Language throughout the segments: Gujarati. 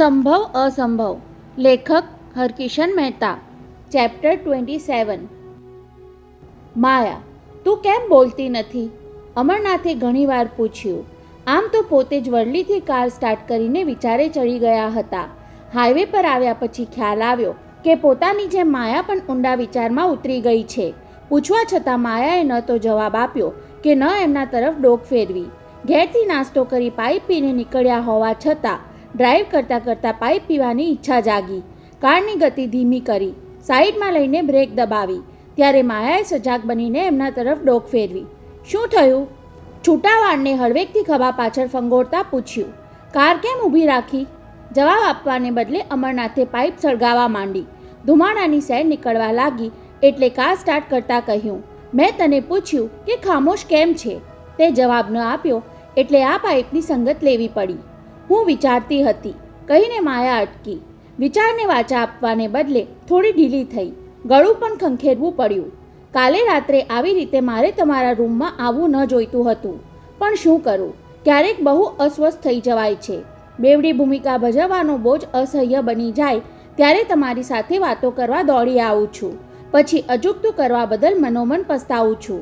સંભવ અસંભવ. લેખક હરકિશન મહેતા. ચેપ્ટર 27. માયા, તું કેમ બોલતી નથી? અમરનાથે ઘણીવાર પૂછ્યું. આમ તો પોતે જ વરલીથી કાર સ્ટાર્ટ કરીને વિચારે ચડી ગયા હતા. હાઈવે પર આવ્યા પછી ખ્યાલ આવ્યો કે પોતાની જેમ માયા પણ ઊંડા વિચારમાં ઉતરી ગઈ છે. પૂછવા છતાં માયાએ ન તો જવાબ આપ્યો કે ન એમના તરફ ડોક ફેરવી. ઘેરથી નાસ્તો કરી પાઇપ પીને નીકળ્યા હોવા છતાં ડ્રાઈવ કરતાં કરતાં પાઇપ પીવાની ઈચ્છા જાગી. કારની ગતિ ધીમી કરી, સાઈડમાં લઈને બ્રેક દબાવી. ત્યારે માયાએ સજાગ બનીને એમના તરફ ડોક ફેરવી. શું થયું? છૂટા વાળને હળવેકથી ખભા પાછળ ફંગોળતા પૂછ્યું. કાર કેમ ઊભી રાખી? જવાબ આપવાને બદલે અમરનાથે પાઇપ સળગાવવા માંડી. ધુમાડાની સેર નીકળવા લાગી એટલે કાર સ્ટાર્ટ કરતાં કહ્યું, મેં તને પૂછ્યું કે ખામોશ કેમ છે? તે જવાબ ન આપ્યો એટલે આ પાઇપની સંગત લેવી પડી. હું વિચારતી હતી, કહીને માયા અટકી. વિચારને વાચા આપવાને બદલે થોડી ઢીલી થઈ. ગળું પણ ખંખેરવું પડ્યું. કાલે રાત્રે આવી રીતે મારે તમારા રૂમમાં આવવું ન જોઈતું હતું, પણ શું કરું? ક્યારેક બહુ અસ્વસ્થ થઈ જવાય છે. બેવડી ભૂમિકા ભજવવાનો બોજ અસહ્ય બની જાય ત્યારે તમારી સાથે વાતો કરવા દોડી આવું છું. પછી અજુગતું કરવા બદલ મનોમન પસ્તાવું છું.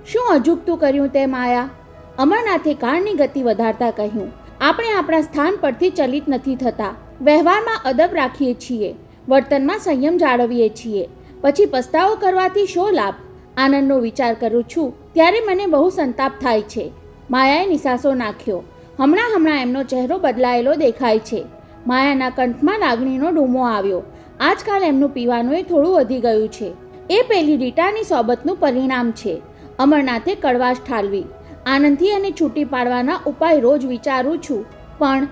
શું અજુગતું કર્યું તે માયા? અમરનાથે કારની ગતિ વધારતા કહ્યું. આપણે આપણા સ્થાન પરથી ચલિત નથી થતા. વ્યવહારમાં અદબ રાખીએ છીએ, વર્તનમાં સંયમ જાળવીએ છીએ, પછી પસ્તાવો કરવાથી શો લાભ? આનંદનો વિચાર કરું છું ત્યારે મને બહુ સંતાપ થાય છે. માયાએ નિસાસો નાખ્યો. હમણાં એમનો ચહેરો બદલાયેલો દેખાય છે. માયાના કંઠમાં લાગણીનો ડૂમો આવ્યો. આજકાલ એમનું પીવાનું થોડું વધી ગયું છે. એ પેલી રીટાની સોબતનું પરિણામ છે. અમરનાથે કડવાશ ઠાલવી. આનંદથી અને છૂટી પાડવાના ઉપાય રોજ વિચારું છું, પણ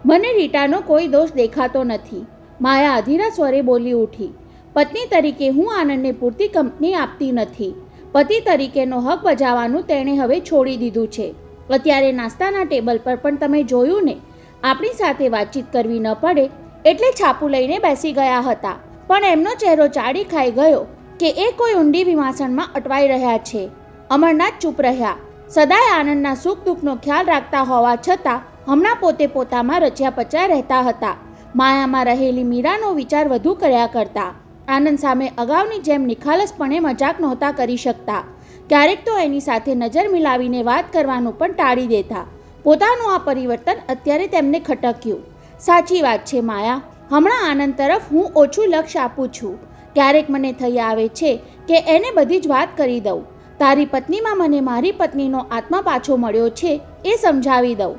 મને રીટાનો કોઈ દોષ દેખાતો નથી. માયા અધીરા સ્વરે બોલી ઉઠી. પત્ની તરીકે હું આનંદને પૂરતી કંપની આપતી નથી. પતિ તરીકેનો હક બજાવવાનું તેણે હવે છોડી દીધું છે. અત્યારે નાસ્તાના ટેબલ પર પણ તમે જોયું ને, આપણી સાથે વાતચીત કરવી ન પડે એટલે છાપું લઈને બેસી ગયા હતા. પણ એમનો ચહેરો ચાડી ખાઈ ગયો કે એ કોઈ ઊંડી વિમાસણમાં અટવાઈ રહ્યા છે. અમરનાથ ચૂપ રહ્યા. સદાય આનંદના સુખ દુઃખનો ખ્યાલ રાખતા હોવા છતાં હમણાં પોતે પોતામાં રચ્યા પચ્યા રહેતા હતા. માયામાં રહેલી મીરાનો વિચાર વધુ કર્યા કરતા. આનંદ સામે અગાઉની જેમ નિખાલસપણે મજાક નહોતા કરી શકતા. ક્યારેક તો એની સાથે નજર મિલાવીને વાત કરવાનું પણ ટાળી દેતા. પોતાનું આ પરિવર્તન અત્યારે તેમને ખટક્યું. સાચી વાત છે માયા, હમણાં આનંદ તરફ હું ઓછું લક્ષ્ય આપું છું. ક્યારેક મને થઈ આવે છે કે એને બધી જ વાત કરી દઉં. તારી પત્નીમાં મને મારી પત્નીનો આત્મા પાછો મળ્યો છે એ સમજાવી દઉં,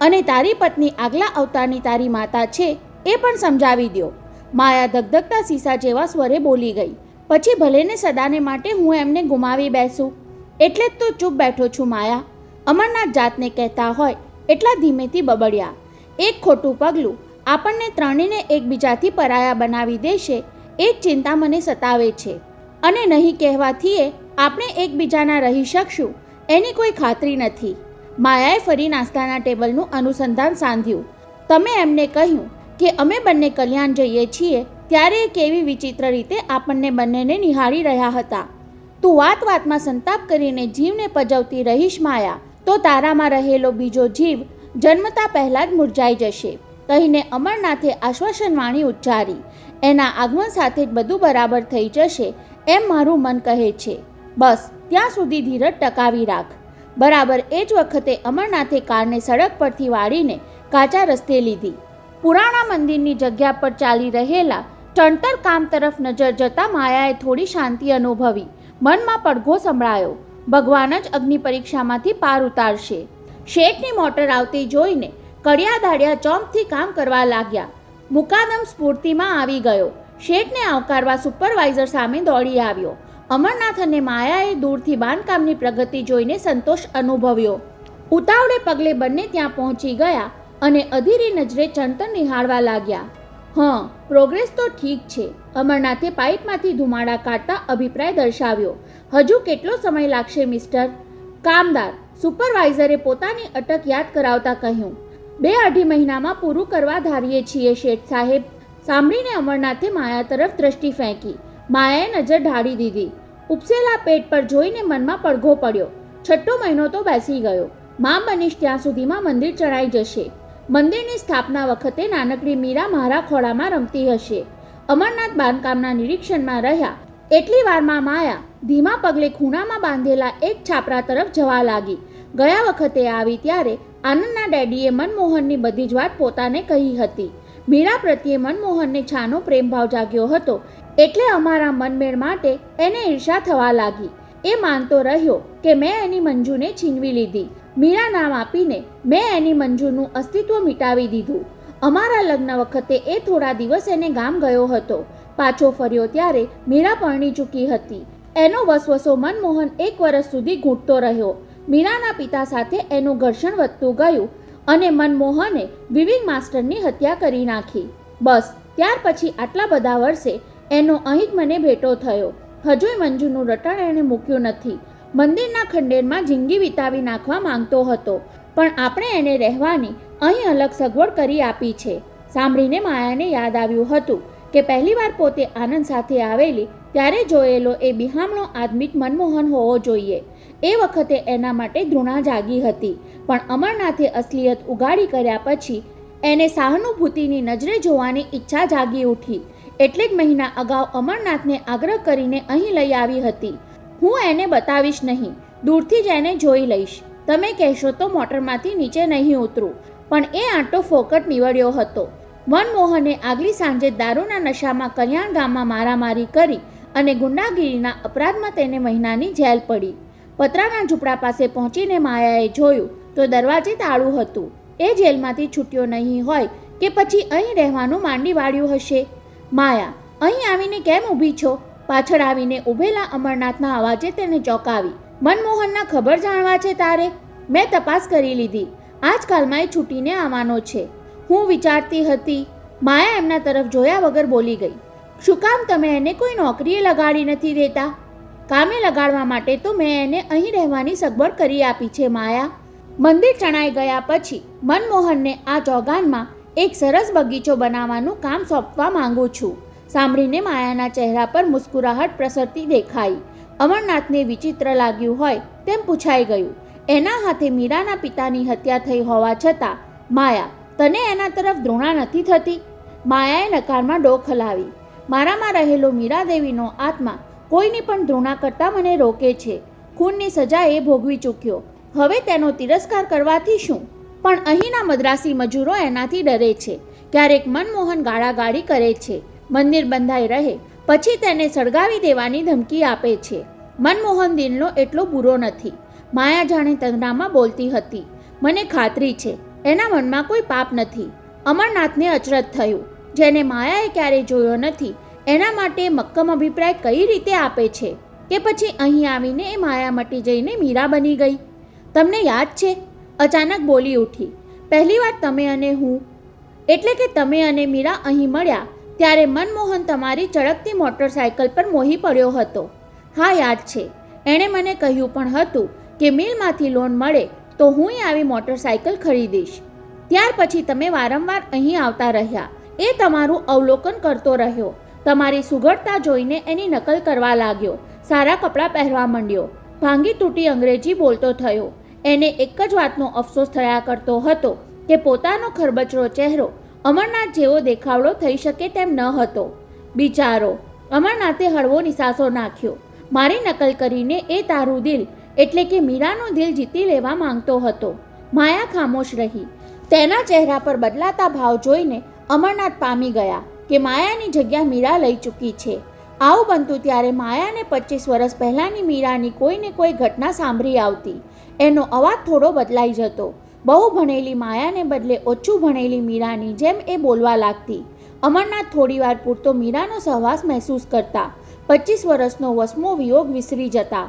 અને તારી પત્ની આગલા અવતારની તારી માતા છે એ પણ સમજાવી દો. માયા ધગધગતા સીસા જેવા સ્વરે બોલી ગઈ. પછી ભલેને સદાને માટે હું એમને ગુમાવી બેસું. એટલે જ તો ચૂપ બેઠો છું માયા. અમરનાથ જાતને કહેતા હોય એટલા ધીમેથી બબડ્યા. એક ખોટું પગલું આપણને ત્રણેયને એકબીજાથી પરાયા બનાવી દેશે એ જ ચિંતા મને સતાવે છે. અને નહીં કહેવાથી આપણે એકબીજાના રહી શકશું એની કોઈ ખાતરી નથી. માયાએ ફરી નાસ્તાના ટેબલનું અનુસંધાન સાધ્યું. તમે એમને કહ્યું કે અમે બંને કલ્યાણ જઈએ છીએ ત્યારે એ કેવી વિચિત્ર રીતે આપણને બંનેને નિહાળી રહ્યા હતા. તું વાત વાતમાં સંતાપ કરીને જીવને પજવતી રહીશ માયા, તો તારામાં રહેલો બીજો જીવ જન્મતા પહેલાં જ મુરઝાઈ જશે, કહીને અમરનાથે આશ્વાસન વાણી ઉચ્ચારી. એના આગમન સાથે જ બધું બરાબર થઈ જશે એમ મારું મન કહે છે. બસ ત્યાં સુધી ધીરજ ટકાવી રાખ. બરાબર એ જ વખતે અમરનાથે કારને સડક પરથી વાળીને કાચા રસ્તે લીધી. પુરાણા મંદિરની જગ્યા પર ચાલી રહેલા ચણતર કામ તરફ નજર જતાં માયાએ થોડી શાંતિ અનુભવી. મનમાં પડઘો સંભળાયો. ભગવાન જ અગ્નિ પરીક્ષામાંથી પાર ઉતારશે. શેઠની મોટર આવતી જોઈને કડિયા દાડિયા ચોંપથી કામ કરવા લાગ્યા. મુકાદમ સ્ફૂર્તિમાં આવી ગયો. શેઠને આવકારવા સુપરવાઇઝર સામે દોડી આવ્યો. અમરનાથ અને માયાએ દૂરથી બાંધકામની પ્રગતિ જોઈને સંતોષ અનુભવ્યો. ઉતાવળે પગલે બંને ત્યાં પહોંચી ગયા અને અધીરી નજરે ચણતર નિહાળવા લાગ્યા. પ્રોગ્રેસ તો ઠીક છે. અમરનાથે પાઇપમાંથી ધુમાડા કાઢતા અભિપ્રાય દર્શાવ્યો. હજુ કેટલો સમય લાગશે મિસ્ટર કામદાર? સુપરવાઇઝરે પોતાની અટક યાદ કરાવતા કહ્યું. 2-2.5 મહિનામાં પૂરું કરવા ધારીએ છીએ શેઠ સાહેબ. સાંભળીને અમરનાથે માયા તરફ દ્રષ્ટિ ફેંકી. માયાએ નજર ઢાળી દીધી. ઉપસેલા પેટ પર જોઈને મનમાં પડઘો પડ્યો. 6 મહિનો તો બેસી ગયો. માં બનીશ ત્યાં સુધીમાં મંદિર ચડાઈ જશે. મંદિરની સ્થાપના વખતે નાનકડી મીરા મારા ખોળામાં રમતી હશે. અમરનાથ બાંધકામના નિરીક્ષણમાં રહ્યા એટલી વારમાં માયા ધીમા પગલે ખૂણામાં બાંધેલા એક છાપરા તરફ જવા લાગી. ગયા વખતે આવી ત્યારે આનંદના ડેડીએ મનમોહનની બધી જ વાત પોતાને કહી હતી. મીરા પ્રત્યે મનમોહનને છાનો પ્રેમભાવ જાગ્યો હતો એટલે અમારા મનમેળ માટે એને ઈર્ષા થવા લાગી. એ માનતો રહ્યો કે મેં એની મંજુને છીનવી લીધી. મીરા નામ આપીને મેં એની મંજુનું અસ્તિત્વ મિટાવી દીધું. અમારા લગ્ન વખતે એ થોડા દિવસ એને ગામ ગયો હતો. પાછો ફર્યો ત્યારે મીરા પરણી ચૂકી હતી. એનો વસવસો મનમોહન 1 વર્ષ સુધી ઘૂંટતો રહ્યો. મીરાના પિતા સાથે એનું ઘર્ષણ વધતું ગયું અને મનમોહને વિવિંગ માસ્ટરની હત્યા કરી નાખી. બસ ત્યાર પછી આટલા બધા વર્ષે એનો અહીં જ મને ભેટો થયો. હજુય મંજુનું રટણ એણે મૂક્યું નથી. મંદિરના ખંડેરમાં જિંદગી વિતાવી નાખવા માંગતો હતો, પણ આપણે એને રહેવાની અહીં અલગ સગવડ કરી આપી છે. સાંભળીને માયાને યાદ આવ્યું હતું કે પહેલીવાર પોતે આનંદ સાથે આવેલી ત્યારે જોયેલો એ બિહામણો આદમી મનમોહન હોવો જોઈએ. એ વખતે એના માટે ધૃણા જાગી હતી, પણ અમરનાથે અસલિયત ઉઘાડી કર્યા પછી એને સહાનુભૂતિની નજરે જોવાની ઈચ્છા જાગી ઉઠી. એટલેક મહિના અગાઉ અમરનાથને આગ્રહ કરીને અહીં લઈ આવી હતી. હું એને બતાવીશ નહીં, દૂરથી જ એને જોઈ લઈશ. તમે કહેશો તો મોટરમાંથી નીચે નહીં ઉતરું. પણ એ આંટો ફોકટ નીવડ્યો હતો. મનમોહને આગલી સાંજે દારૂના નશામાં કલ્યાણ ગામમાં મારામારી કરી અને ગુંડાગીરીના અપરાધમાં તેને મહિનાની જેલ પડી. પતરાના ઝૂંપડા પાસે પહોંચીને માયાએ જોયું તો દરવાજે તાળું હતું. એ જેલમાંથી છૂટ્યો નહીં હોય કે પછી અહીં રહેવાનું માંડી વાળ્યું હશે. માયા, અહીં આવીને કેમ ઊભી છો? પાછળ આવીને ઊભેલા અમરનાથના અવાજે તેને ચોંકાવી. મનમોહનના ખબર જાણવા છે તારે? મેં તપાસ કરી લીધી. આજકાલમાં એ છૂટીને આવવાનો છે. હું વિચારતી હતી. માયા એમના તરફ જોયા વગર બોલી ગઈ. શું કામ તમે એને કોઈ નોકરીએ લગાડી નથી દેતા? કામે લગાડવા માટે તો મેં એને અહીં રહેવાની સગવડ કરી આપી છે માયા. મંદિર ચણાઈ ગયા પછી મનમોહનને આ ચોગાનમાં એક સરસ બગીચો બનાવવાનું કામ સોંપવા માંગુ છું. સાંભળીને માયાના ચહેરા પર મુસ્કુરાહટ પ્રસરતી દેખાઈ. અમરનાથને વિચિત્ર લાગ્યું હોય તેમ પૂછાઈ ગયું. એના હાથે મીરાના પિતાની હત્યા થઈ હોવા છતાં માયા, તને એના તરફ ધૃણા નથી થતી? માયાએ નકારમાં ડોક હલાવી. મારામાં રહેલો મીરાદેવીનો આત્મા કોઈની પણ ધૃણા કરતાં મને રોકે છે. ખૂનની સજા એ ભોગવી ચૂક્યો. હવે તેનો તિરસ્કાર કરવાથી શું? પણ અહીંના મદ્રાસી મજૂરો એનાથી ડરે છે. ક્યારેક મનમોહન ગાળાગાળી કરે છે. મંદિર બંધાઈ રહે પછી તેને સળગાવી દેવાની ધમકી આપે છે. મનમોહન દિલનો એટલો બુરો નથી. માયા જાણે તંદ્રામાં બોલતી હતી. મને ખાતરી છે એના મનમાં કોઈ પાપ નથી. અમરનાથને અચરજ થયું. જેને માયાએ ક્યારેય જોયો નથી એના માટે મક્કમ અભિપ્રાય કઈ રીતે આપે છે કે પછી અહીં આવીને એ માયા મટી જઈને મીરા બની ગઈ? તમને યાદ છે? અચાનક બોલી ઉઠી. પહેલીવાર તમે અને હું, એટલે કે તમે અને મીરા અહીં મળ્યા ત્યારે મનમોહન તમારી ચળકતી મોટરસાયકલ પર મોહી પડ્યો હતો. હા, યાદ છે. એણે મને કહ્યું પણ હતું કે મિલમાંથી લોન મળે તો હું આવી મોટરસાયકલ ખરીદીશ. ત્યાર પછી તમે વારંવાર અહીં આવતા રહ્યા. એ તમારું અવલોકન કરતો રહ્યો. તમારી સુઘડતા જોઈને એની નકલ કરવા લાગ્યો. સારા કપડાં પહેરવા માંડ્યો. ભાંગી તૂટી અંગ્રેજી બોલતો થયો. એને એક જ વાતનો અફસોસ થયા કરતો હતો કે પોતાનો ખરબચડો ચહેરો અમરનાથ જેવો દેખાવડો થઈ શકે તેમ ન હતો. બિચારો! અમરનાથે હળવો નિસાસો નાખ્યો. મારી નકલ કરીને એ તારું દિલ એટલે કે મીરાનું દિલ જીતી લેવા માંગતો હતો. માયા ખામોશ રહી. તેના ચહેરા પર બદલાતા ભાવ જોઈને અમરનાથ પામી ગયા કે માયાની જગ્યા મીરા લઈ ચૂકી છે. આવું બનતું ત્યારે માયાને 25 વર્ષ પહેલાંની મીરાની કોઈને કોઈ ઘટના સાંભળી આવતી. એનો અવાજ થોડો બદલાઈ જતો. બહુ ભણેલી માયાને બદલે ઓછું ભણેલી મીરાની જેમ એ બોલવા લાગતી. અમરનાથ થોડીવાર પૂરતો મીરાનો સહવાસ મહેસૂસ કરતા. 25 વર્ષનો વસમો વિયોગ વિસરી જતા.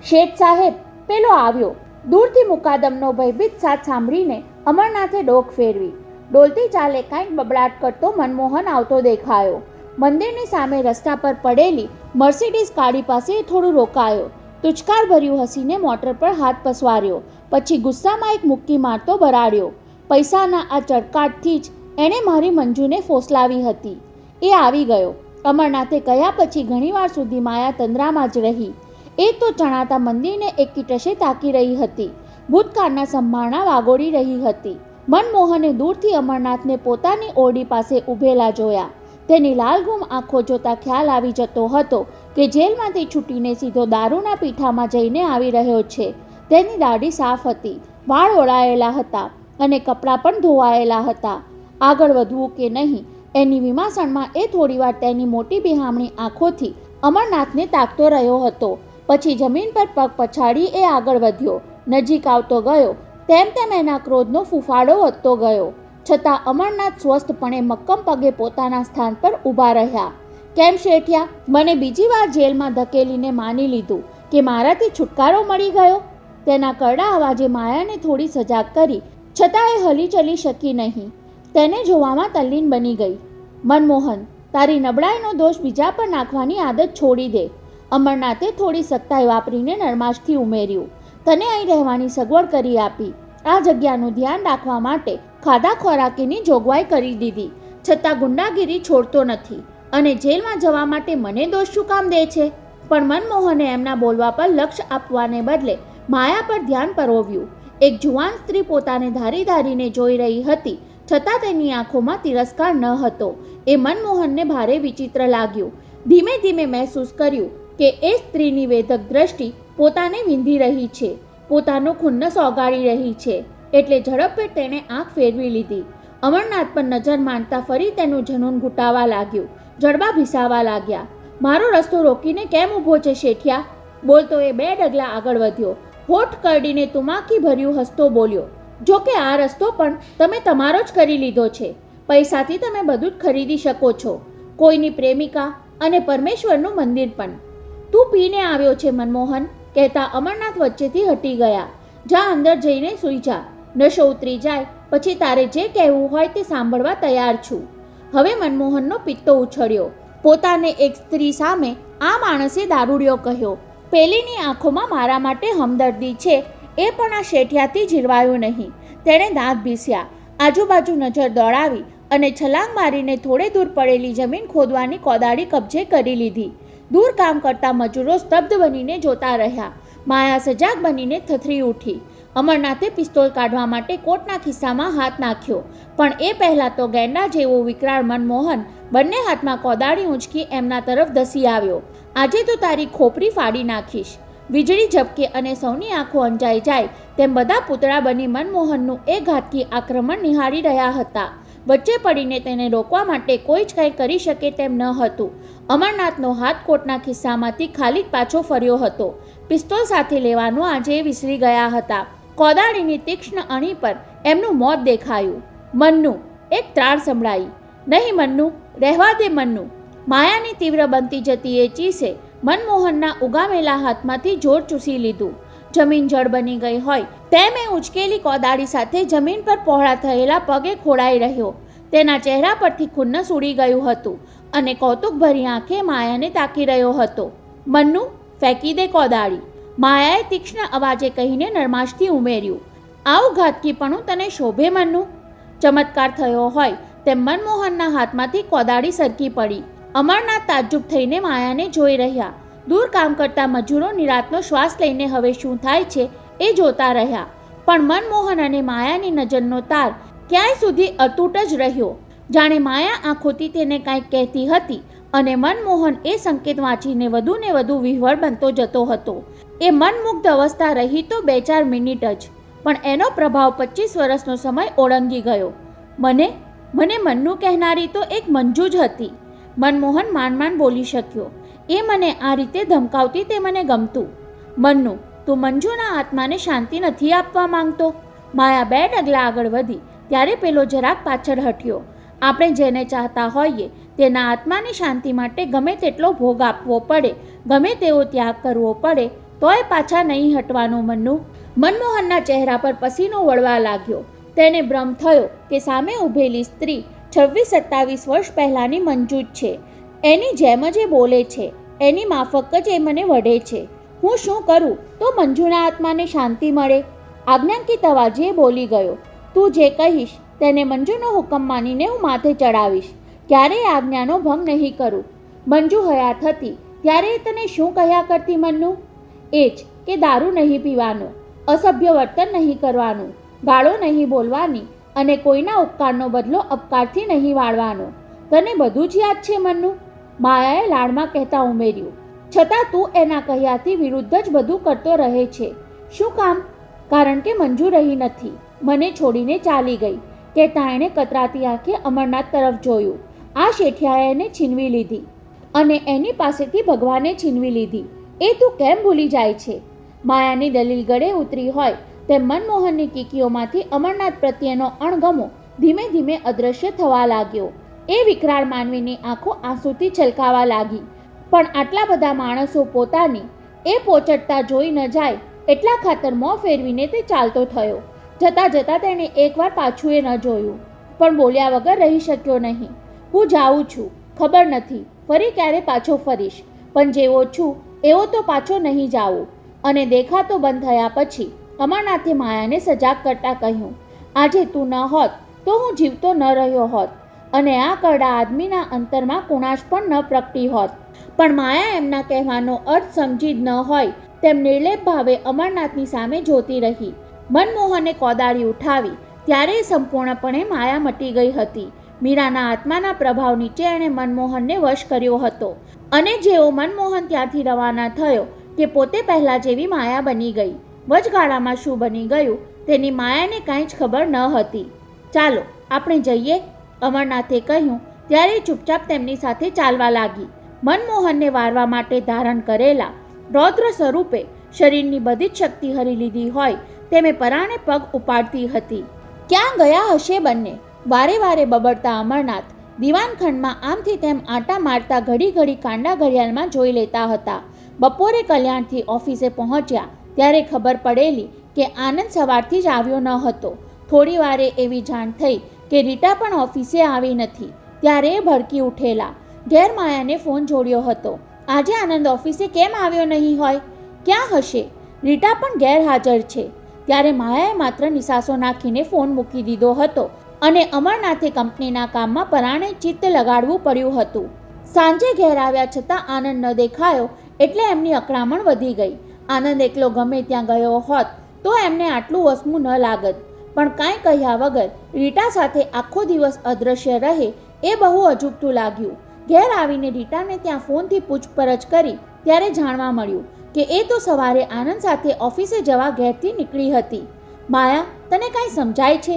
શેઠ સાહેબ, પેલો આવ્યો. દૂરથી મુકાદમનો ભયભીત સાથ સાંભળીને અમરનાથે ડોક ફેરવી. ડોલતી ચાલે કાંઈક બબડાટ કરતો મનમોહન આવતો દેખાયો. મંદિરની સામે રસ્તા પર પડેલી મર્સિડીઝ ગાડી પાસે થોડું રોકાયો. તુચકાર ભર્યું હસીને મોટર પર હાથ પસવાર્યો. પછી ગુસ્સામાં એક મુક્કી મારતો બરાડ્યો. પૈસાના આ ચડકાટથી જ એણે મારી મંજુને ફોસલાવી હતી. એ આવી ગયો. અમરનાથે કહ્યા પછી ઘણીવાર સુધી માયા તંદ્રામાં જ રહી. એ તો ચણાતા મંદિરને એક કીટશે તાકી રહી હતી. ભૂતકાળના સંભાળના વાગોડી રહી હતી. મનમોહને દૂરથી અમરનાથને પોતાની ઓરડી પાસે ઊભેલા જોયા. તેની લાલઘુમ આંખો જોતા ખ્યાલ આવી જતો હતો કે જેલમાંથી છૂટીને સીધો દારૂના પીઠામાં જઈને આવી રહ્યો છે. તેની દાઢી સાફ હતી, વાળ ઓળાયેલા હતા અને કપડાં પણ ધોવાયેલા હતા. આગળ વધવું કે નહીં એની વિમાસણમાં એ થોડીવાર તેની મોટી બિહામણી આંખોથી અમરનાથને તાકતો રહ્યો હતો. પછી જમીન પર પગ પછાડી એ આગળ વધ્યો. નજીક આવતો ગયો તેમ તેમ એના ક્રોધનો ફૂફાડો વધતો ગયો. છતાં અમરનાથ સ્વસ્થપણે મક્કમ પગે પોતાના સ્થાન પર ઊભા રહ્યા. કેમ શેઠિયા, મને બીજી વાર જેલમાં ધકેલીને માની લીધું કે મારાથી છુટકારો મળી ગયો? તેના કરડા અવાજે માયાને થોડી સજાગ કરી, છતાં એ હલી ચલી શકી નહીં. તેને જોવામાં તલ્લીન બની ગઈ. મનમોહન, તારી નબળાઈનો દોષ બીજા પર નાખવાની આદત છોડી દે. અમરનાથે થોડી સખ્તાઈ વાપરીને નરમાશથી ઉમેર્યું. તને અહીં રહેવાની સગવડ કરી આપી, આ જગ્યાનું ધ્યાન રાખવા માટે ખાધા ખોરાકીની જોગવાઈ કરી દીધી, છતાં ગુંડાગીરી છોડતો નથી અને જેલમાં જવા માટે મને દોષ શું કામ દે છે? પણ મનમોહને એમના બોલવા પર લક્ષ્ય આપવાને બદલે માયા પર ધ્યાન પરોવ્યું. એક જુવાન સ્ત્રી પોતાને ધારી ધારીને જોઈ રહી હતી, છતાં તેની આંખોમાં તિરસ્કાર ન હતો. એ મનમોહનને ભારે વિચિત્ર લાગ્યું. ધીમે ધીમે મહેસૂસ કર્યું કે એ સ્ત્રીની વેધક દ્રષ્ટિ પોતાને વિંધી રહી છે, પોતાનો ખુન્નસ ઓગાળી રહી છે. એટલે ઝડપે તેણે આંખ ફેરવી લીધી. અમરનાથ પર નજર માંડતા ફરી તેનું જનૂન ઘૂંટાવા લાગ્યું. જડબા ભીસાવા લાગ્યા. મારો રસ્તો રોકીને કેમ ઊભો છે શેઠિયા? બોલતો એ 2 ડગલા આગળ વધ્યો. હોઠ કરડીને તુમાકી ભર્યું હસતો બોલ્યો, જો કે આ રસ્તો પણ તમે તમારો જ કરી લીધો છે. પૈસાથી તમે બધું જ ખરીદી શકો છો, કોઈની પ્રેમિકા અને પરમેશ્વરનું મંદિર પણ. તું પીને આવ્યો છે મનમોહન, કહેતા અમરનાથ વચ્ચેથી હટી ગયા. જા અંદર જઈને સૂઈ જા. નશો ઉતરી જાય પછી તારે જે કહેવું હોય તે સાંભળવા તૈયાર છું. હવે મનમોહનનો પિત્તો ઉછળ્યો. પોતાને એક સ્ત્રી સામે આ માણસે દારૂડિયો કહ્યો. પેલીની આંખોમાં મારા માટે હમદર્દી છે એ પણ આ શેઠિયાથી જીરવાયું નહીં. તેણે દાંત ભીસ્યા, આજુબાજુ નજર દોડાવી અને છલાંગ મારીને થોડે દૂર પડેલી જમીન ખોદવાની કોદાળી કબજે કરી લીધી. દૂર કામ કરતા મજૂરો સ્તબ્ધ બનીને જોતા રહ્યા. માયા સજાગ બનીને થથરી ઉઠી. અમરનાથે પિસ્તોલ કાઢવા માટે કોટના ખિસ્સામાં હાથ નાખ્યો, પણ એ પહેલાં તો ગેંડા જેવો વિકરાળ મનમોહન બંને હાથમાં કોદાળી ઊંચકી એમના તરફ ધસી આવ્યો. આજે તો તારી ખોપરી ફાડી નાખીશ. વીજળી ઝબકે અને સૌની આંખો અંજાઈ જાય તેમ બધા પૂતળા બની મનમોહનનું એ ઘાતકી આક્રમણ નિહાળી રહ્યા હતા. વચ્ચે પડીને તેને રોકવા માટે કોઈ જ કંઈ કરી શકે તેમ ન હતું. અમરનાથનો હાથ કોટના ખિસ્સામાંથી ખાલી જ પાછો ફર્યો હતો. પિસ્તોલ સાથે લેવાનું આજે વિસરી ગયા હતા. કોદાળીની તીક્ષ્ણ અણી પર એમનું મોત દેખાયું. મન્નુ, એક ત્રાળ સંભળાઈ. નહીં મન્નુ, રહેવા દે મન્નુ. માયાની તીવ્ર બનતી જતી એ ચીસે મનમોહનના ઉગામેલા હાથમાંથી જોર ચૂસી લીધું. જમીન જળ બની ગઈ હોય તેમ એ ઉંચકેલી કોદાળી સાથે જમીન પર પહોળા થયેલા પગે ખોડાઈ રહ્યો. તેના ચહેરા પરથી ખુન્નસ ઉડી ગયું હતું અને કૌતુકભરી આંખે માયાને તાકી રહ્યો હતો. મન્નુ, ફેંકી દે કોદાળી. માયાએ તીક્ષ્ણ અવાજે કહીને નરમાશથી ઉમેર્યું. આવું ઘાતકીપણું તને શોભે મન્નુ? ચમત્કાર થયો હોય તેમ મનમોહનના હાથમાંથી કોદાળી સરકી પડી. અમરનાથ તાજ્જુબ થઈને માયાને જોઈ રહ્યા. દૂર કામ કરતા મજૂરો નિરાંતનો શ્વાસ લઈને હવે શું થાય છે એ જોતા રહ્યા. પણ મનમોહન અને માયાની નજરનો તાર ક્યાંય સુધી અતૂટ જ રહ્યો. જાણે માયા આંખોથી તેને કાંઈક કહેતી હતી અને મનમોહન એ સંકેત વાંચીને વધુને વધુ વિહવળ બનતો જતો હતો. એ મનમુગ્ધ અવસ્થા રહી તો 2-4 મિનિટ જ, પણ એનો પ્રભાવ 25 વર્ષનો સમય ઓળંગી ગયો. મને મન્નુ કહેનારી તો એક મંજુ જ હતી. મનમોહન માંડ બોલી શક્યો. એ મને આ રીતે ધમકાવતી તે મને ગમતું. મન્નુ, તું મંજુના આત્માને શાંતિ નથી આપવા માંગતો? માયા 2 ડગલા આગળ વધી ત્યારે પેલો જરાક પાછળ હટ્યો. આપણે જેને ચાહતા હોઈએ તેના આત્માની શાંતિ માટે ગમે તેટલો ભોગ આપવો પડે, ગમે તેવો ત્યાગ કરવો પડે, તોય પાછા નહીં હટવાનું મન્નુ. મનમોહનના ચહેરા પર પસીનો વળવા લાગ્યો. તેને ભ્રમ થયો કે સામે ઊભેલી સ્ત્રી 26-27 વર્ષ પહેલાંની મંજુ જ છે. એની જેમ જ એ બોલે છે, એની માફક જ એ મને વઢે છે. હું શું કરું તો મંજુના આત્માને શાંતિ મળે? આજ્ઞાંકિત અવાજે બોલી ગયો. તું જે કહીશ તેને મંજુનો હુકમ માનીને હું માથે ચડાવીશ. ક્યારેય આજ્ઞાનો ભંગ નહીં કરું. મંજુ હયાત હતી ત્યારે એ તને શું કહ્યા કરતી મન્નુ? એ જ કે દારૂ નહીં પીવાનો, અસભ્ય વર્તન નહીં કરવાનું, ગાળો નહીં બોલવાની અને કોઈના ઉપકારનો બદલો અપકારથી નહીં વાળવાનો. તને બધું જ યાદ છે મન્નુ? માયાએ લાડમાં કહેતા ઉમેર્યું. છતાં તું એના કહ્યાથી વિરુદ્ધ જ બધું કરતો રહે છે. શું કામ? કારણ કે મંજુ રહી નથી, મને છોડીને ચાલી ગઈ, કહેતા એણે કતરાતી આંખે અમરનાથ તરફ જોયું. આ શેઠિયાએ એને છીનવી લીધી અને એની પાસેથી ભગવાને છીનવી લીધી. એ તું કેમ ભૂલી જાય છે? માયાની દલીલ ગળે ઉતરી હોય તેમ મનમોહનની કીકીઓમાંથી અમરનાથ પ્રત્યેનો અણગમો ધીમે ધીમે અદૃશ્ય થવા લાગ્યો. એ વિકરાળ માનવીની આંખો આંસુથી છલકાવા લાગી. પણ આટલા બધા માણસો પોતાની એ પોચડતા જોઈ ન જાય એટલા ખાતર મોં ફેરવીને તે ચાલતો થયો. જતાં જતાં તેણે એકવાર પાછું એ ન જોયું, પણ બોલ્યા વગર રહી શક્યો નહીં. હું જાઉં છું, ખબર નથી ફરી ક્યારે પાછો ફરીશ, પણ જેવો છું એવો તો પાછો નહીં જાઉં. અને દેખાતો બંધ થયા પછી અમરનાથે માયાને સજાગ કરતા કહ્યું, આજે તું ન હોત તો હું જીવતો ન રહ્યો હોત અને આ કરડા આદમીના અંતરમાં કુણાશ પણ ન પ્રગટી હોત. પણ માયા એમના કહેવાનો અર્થ સમજી જ ન હોય તેમ નિર્લેપ ભાવે અમરનાથની સામે જોતી રહી. મનમોહને કોદાળી ઉઠાવી ત્યારે સંપૂર્ણપણે માયા મટી ગઈ હતી. મીરાના આત્માના પ્રભાવ નીચે એણે મનમોહનને વશ કર્યો હતો અને જેવો મનમોહન ત્યાંથી રવાના થયો કે પોતે પહેલાં જેવી માયા બની ગઈ. વચગાળામાં શું બની ગયું તેની માયાને કાંઈ જ ખબર ન હતી. ચાલો આપણે જઈએ, અમરનાથે કહ્યું ત્યારે ચૂપચાપ તેમની સાથે ચાલવા લાગી. મનમોહનને વારવા માટે ધારણ કરેલા રૌદ્ર સ્વરૂપે શરીરની બધી જ શક્તિ હરી લીધી હોય તેમે પરાણે પગ ઉપાડતી હતી. ક્યાં ગયા હશે બંને? વારે વારે બબડતા અમરનાથ દિવાનખંડમાં આમથી તેમ આંટા મારતા ઘડી ઘડી કાંડા ઘડિયાળમાં જોઈ લેતા હતા. બપોરે કલ્યાણથી ઓફિસે પહોંચ્યા ત્યારે ખબર પડેલી કે આનંદ સવારથી જ આવ્યો ન હતો. થોડી વારે એવી જાણ થઈ કે રીટા પણ ઓફિસે આવી નથી ત્યારે એ ભડકી ઉઠેલા. ઘેર માયાને ફોન જોડ્યો હતો. આજે આનંદ ઓફિસે કેમ આવ્યો નહીં હોય? ક્યાં હશે? રીટા પણ ગેરહાજર છે. ત્યારે માયાએ માત્ર નિસાસો નાખીને ફોન મૂકી દીધો હતો અને અમરનાથે કંપનીના કામમાં પરાણે ચિત્ત લગાડવું પડ્યું હતું. સાંજે ઘેર આવ્યા છતાં આનંદ ન દેખાયો એટલે એમની અકળામણ વધી ગઈ. આનંદ એકલો ગમે ત્યાં ગયો હોત તો એમને આટલું વસમું ન લાગત, પણ કાંઈ કહ્યા વગર રીટા સાથે આખો દિવસ અદૃશ્ય રહે એ બહુ અજુગતું લાગ્યું. ઘેર આવીને રીટાને ત્યાં ફોનથી પૂછપરછ કરી ત્યારે જાણવા મળ્યું કે એ તો સવારે આનંદ સાથે ઓફિસે જવા ઘેરથી નીકળી હતી. માયા, તને કાંઈ સમજાય છે?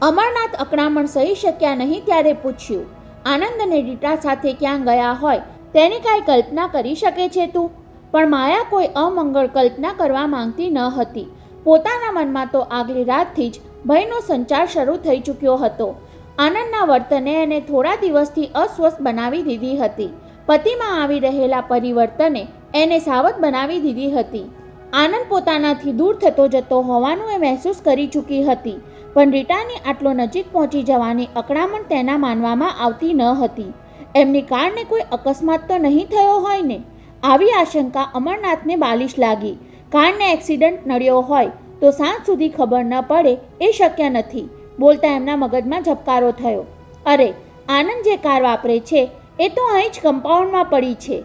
અમરનાથ અકળામણ સહી શક્યા નહીં ત્યારે પૂછ્યું. આનંદ અને રીટા સાથે ક્યાં ગયા હોય તેની કાંઈ કલ્પના કરી શકે છે તું? પણ માયા કોઈ અમંગળ કલ્પના કરવા માંગતી ન હતી. પોતાના મનમાં તો આગલી રાતથી જ ભયનો સંચાર શરૂ થઈ ચૂક્યો હતો. આનંદના વર્તને એને થોડા દિવસથી અસ્વસ્થ બનાવી દીધી હતી. પતિમાં આવી રહેલા પરિવર્તને એને સાવધ બનાવી દીધી હતી. આનંદ પોતાનાથી દૂર થતો જતો હોવાનું એ મહેસૂસ કરી ચૂકી હતી, પણ રીટાની આટલો નજીક પહોંચી જવાની અકળામણ તેના માનવામાં આવતી ન હતી. એમની કારને કોઈ અકસ્માત તો નહીં થયો હોય ને? આવી આશંકા અમરનાથને બાલિશ લાગી. કારને એક્સિડન્ટ નડ્યો હોય તો સાંજ સુધી ખબર ન પડે એ શક્ય નથી. બોલતા એમના મગજમાં ઝબકારો થયો. અરે, આનંદ જે કાર વાપરે છે એ તો અહીં જ કમ્પાઉન્ડમાં પડી છે.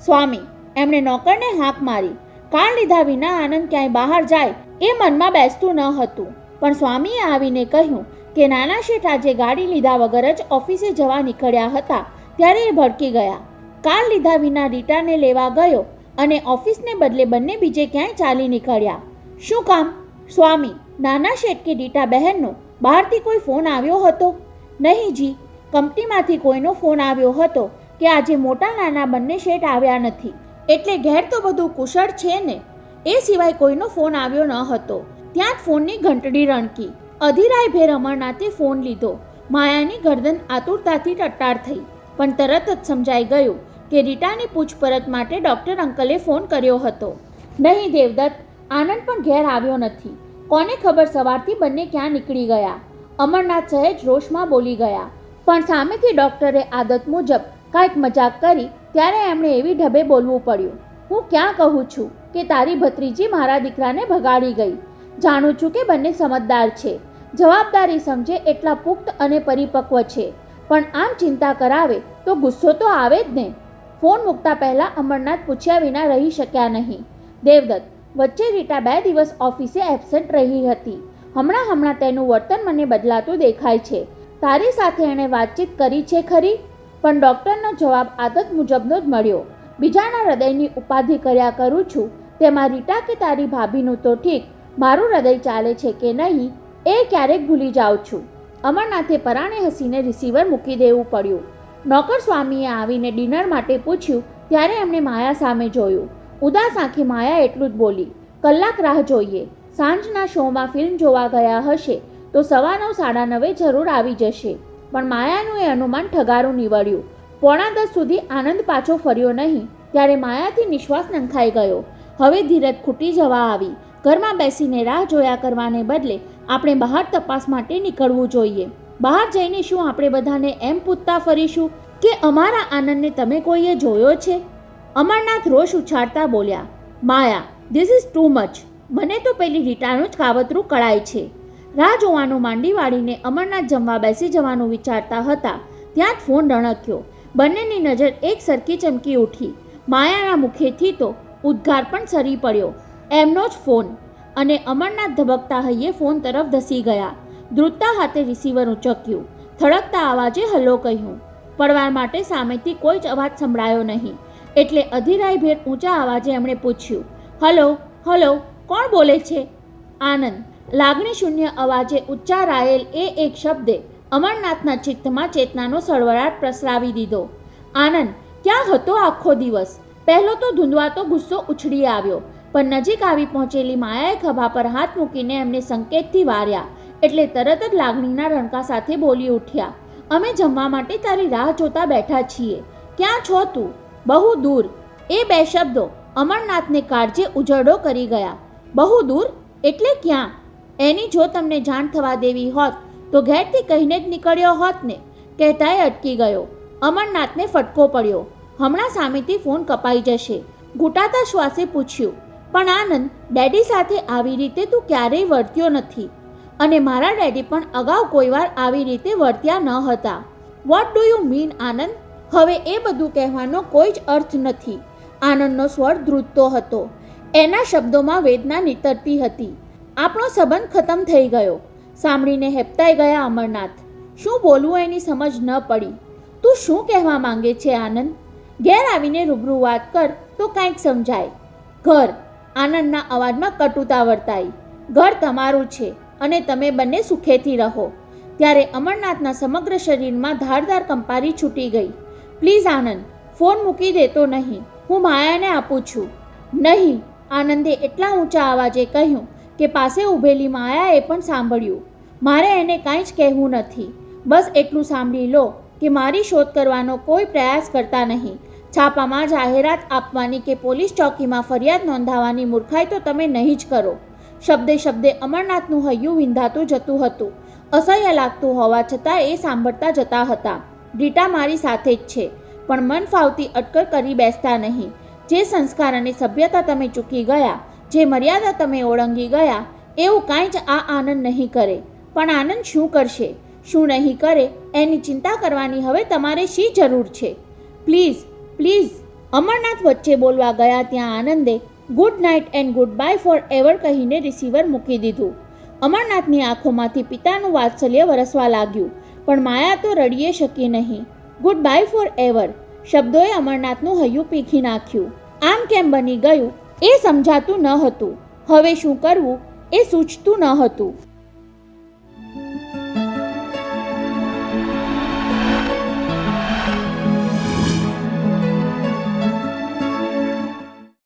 સ્વામી, એમણે નોકરને હાંક મારી. કાર લીધા વિના આનંદ ક્યાંય બહાર જાય એ મનમાં બેસતું ન હતું, પણ સ્વામીએ આવીને કહ્યું કે નાના શેઠ આજે ગાડી લીધા વગર જ ઓફિસે જવા નીકળ્યા હતા ત્યારે એ ભડકી ગયા. કાર લીધા વિના રીટાને લેવા ગયો અને ઓફિસને બદલે બંને બીજે ક્યાંય ચાલી નીકળ્યા. શું કામ? સ્વામી, નાના શેઠ કે રીટા બહેનનો બહારથી કોઈ ફોન આવ્યો હતો? નહીં જી, કંપનીમાંથી કોઈનો ફોન આવ્યો હતો કે આજે મોટા નાના બંને શેઠ આવ્યા નથી, એટલે ઘેર તો બધું કુશળ છે ને. એ સિવાય કોઈનો ફોન આવ્યો ન હતો. ત્યાં જ ફોનની ઘંટડી રણકી. અધીરાય ભેર અમરનાથે ફોન લીધો. માયાની ગરદન આતુરતાથી ટટ્ટાર થઈ, પણ તરત જ સમજાઈ ગયું કે રીટાની પૂછપરછ માટે ડૉક્ટર અંકલે ફોન કર્યો હતો. નહીં દેવદત્ત, આનંદ પણ ઘેર આવ્યો નથી. કોને ખબર સવારથી બંને ક્યાં નીકળી ગયા? અમરનાથ સહેજ રોષમાં બોલી ગયા, પણ સામેથી ડૉક્ટરે આદત મુજબ કાંઈક મજાક કરી ત્યારે એમણે એવી ઢબે બોલવું પડ્યું. હું ક્યાં કહું છું કે તારી ભત્રીજી મારા દીકરાને ભગાડી ગઈ. જાણું છું કે બંને સમજદાર છે, જવાબદારી સમજે એટલા પુખ્ત અને પરિપક્વ છે, પણ આમ ચિંતા કરાવે તો ગુસ્સો તો આવે જ ને. ફોન મૂકતા પહેલાં અમરનાથ પૂછ્યા વિના રહી શક્યા નહીં. દેવદત્ત, વચ્ચે રીટા 2 દિવસ ઓફિસે એબસેન્ટ રહી હતી. હમણાં તેનું વર્તન મને બદલાતું દેખાય છે. તારી સાથે એણે વાતચીત કરી છે ખરી? પણ ડૉક્ટરનો જવાબ આદત મુજબનો જ મળ્યો. બીજાના હૃદયની ઉપાધિ કર્યા કરું છું, તેમાં રીટા કે તારી ભાભીનું તો ઠીક, મારું હૃદય ચાલે છે કે નહીં એ ક્યારેક ભૂલી જાઉં છું. અમરનાથે પરાણે હસીને રિસીવર મૂકી દેવું પડ્યું. નોકર સ્વામીએ આવીને ડિનર માટે પૂછ્યું ત્યારે એમણે માયા સામે જોયું. ઉદાસ આંખે માયા એટલું જ બોલી, કલાક રાહ જોઈએ. સાંજના શોમાં ફિલ્મ જોવા ગયા હશે તો 9:15 9:30 જરૂર આવી જશે. પણ માયાનું એ અનુમાન ઠગારું નીવડ્યું. 9:45 સુધી આનંદ પાછો ફર્યો નહીં ત્યારે માયાથી નિશ્વાસ નંખાઈ ગયો. હવે ધીરજ ખૂટી જવા આવી. ઘરમાં બેસીને રાહ જોયા કરવાને બદલે આપણે બહાર તપાસ માટે નીકળવું જોઈએ. બહાર જઈને શું આપણે બધાને એમ પૂછતા ફરીશું કે અમારા આનંદને તમે કોઈએ જોયો છે? અમરનાથ રોષ ઉછાળતા બોલ્યા, માયા, ધીસ ઇઝ ટુ મચ. મને તો પેલી રીટાનું જ કાવતરું કળાય છે. રાહ જોવાનું માંડી વાળીને અમરનાથ જમવા બેસી જવાનું વિચારતા હતા ત્યાં જ ફોન રણક્યો. બંનેની નજર એક સરખી ચમકી ઉઠી. માયાના મુખેથી તો ઉદ્ગાર પણ સરી પડ્યો, એમનો જ ફોન. અને અમરનાથ ધબકતા હૈયે ફોન તરફ ધસી ગયા. ધ્રુજતા હાથે રિસીવર ઊંચક્યું. થડકતા અવાજે હલ્લો કહ્યું. પડવાર માટે સામેથી કોઈ જ અવાજ સંભળાયો નહીં એટલે અધીરાઈભેર ઊંચા અવાજે એમણે પૂછ્યું, હલો હલો, કોણ બોલે છે? આનંદ. લાગણી શૂન્ય અવાજે ઉચ્ચારાયેલ એ એક શબ્દે અમરનાથના ચિત્તમાં ચેતનાનો સળવળાટ પ્રસરાવી દીધો. આનંદ, ક્યાં હતો આખો દિવસ? પહેલો તો ધૂંધવાતો ગુસ્સો ઉછળી આવ્યો, પણ નજીક આવી પહોંચેલી માયાએ ખભા પર હાથ મૂકીને એમને સંકેતથી વાર્યા એટલે તરત જ લાગણીના રણકા સાથે બોલી ઉઠ્યા, અમે જમવા માટે તારી રાહ જોતા બેઠા છીએ. ક્યાં છો તું? બહુ દૂર. એ બે શબ્દો અમરનાથને કાળજે ઉજરડો કરી ગયા. બહુ દૂર એટલે ક્યાં? એની જો તમને જાણ થવા દેવી હોત તો ઘેરથી કહીને જ નીકળ્યો હોત ને. કહેતાએ અટકી ગયો. અમરનાથને ફટકો પડ્યો. હમણાં સામેથી ફોન કપાઈ જશે. ઘૂંટાતા શ્વાસે પૂછ્યું, પણ આનંદ, ડેડી સાથે આવી રીતે તું ક્યારેય વર્ત્યો નથી અને મારા ડેડી પણ અગાઉ કોઈ વાર આવી રીતે વર્ત્યા ન હતા. વોટ ડુ યુ મીન આનંદ? હવે એ બધું કહેવાનો કોઈ જ અર્થ નથી. આનંદનો સ્વર ધ્રુજતો હતો. એના શબ્દોમાં વેદના નીતરતી હતી. આપણો સંબંધ ખતમ થઈ ગયો. સાંભળીને હેપતાઈ ગયા અમરનાથ. શું બોલવું એની સમજ ન પડી. તું શું કહેવા માંગે છે આનંદ? ઘેર આવીને રૂબરૂ વાત કર તો કાંઈક સમજાય. ઘર. આનંદના અવાજમાં કટુતા વર્તાઈ. ઘર તમારું છે અને તમે બંને સુખેથી રહો. ત્યારે અમરનાથના સમગ્ર શરીરમાં ધારદાર કંપારી છૂટી ગઈ. પ્લીઝ આનંદ, ફોન મૂકી દેતો નહીં. હું માયાને આપું છું. નહીં, આનંદે એટલા ઊંચા અવાજે કહ્યું કે પાસે ઊભેલી માયાએ પણ સાંભળ્યું. મારે એને કાંઈ જ કહેવું નથી. બસ એટલું સાંભળી લો કે મારી શોધ કરવાનો કોઈ પ્રયાસ કરતા નહીં. છાપામાં જાહેરાત આપવાની કે પોલીસ ચોકીમાં ફરિયાદ નોંધાવવાની મૂર્ખાઈ તો તમે નહીં જ કરો. શબ્દે શબ્દે અમરનાથનું હૈયું વિંધાતું જતું હતું. અસહ્ય લાગતું હોવા છતાં એ સાંભળતા જતા હતા. રીટા મારી સાથે જ છે, પણ મન ફાવતી અટકળ કરી બેસતા નહીં. જે સંસ્કાર અને સભ્યતા તમે ચૂકી ગયા, જે મર્યાદા તમે ઓળંગી ગયા, એવું કાંઈ જ આ આનંદ નહીં કરે. પણ આનંદ શું કરશે, શું નહીં કરે એની ચિંતા કરવાની હવે તમારે શી જરૂર છે? Please please. અમરનાથ વચ્ચે બોલવા ગયા ત્યાં આનંદે good night and goodbye forever કહીને રિસીવર મૂકી દીધું. અમરનાથની આંખોમાંથી પિતાનું વાત્સલ્ય વરસવા લાગ્યું, પણ માયા તો રડીએ શકી નહીં. ગુડ બાય ફોર એવર શબ્દોએ અમરનાથનું હૈયું પીખી નાખ્યું. આમ કેમ બની ગયું એ સમજાતું ન હતું. હવે શું કરવું એ સૂચતું ન હતું.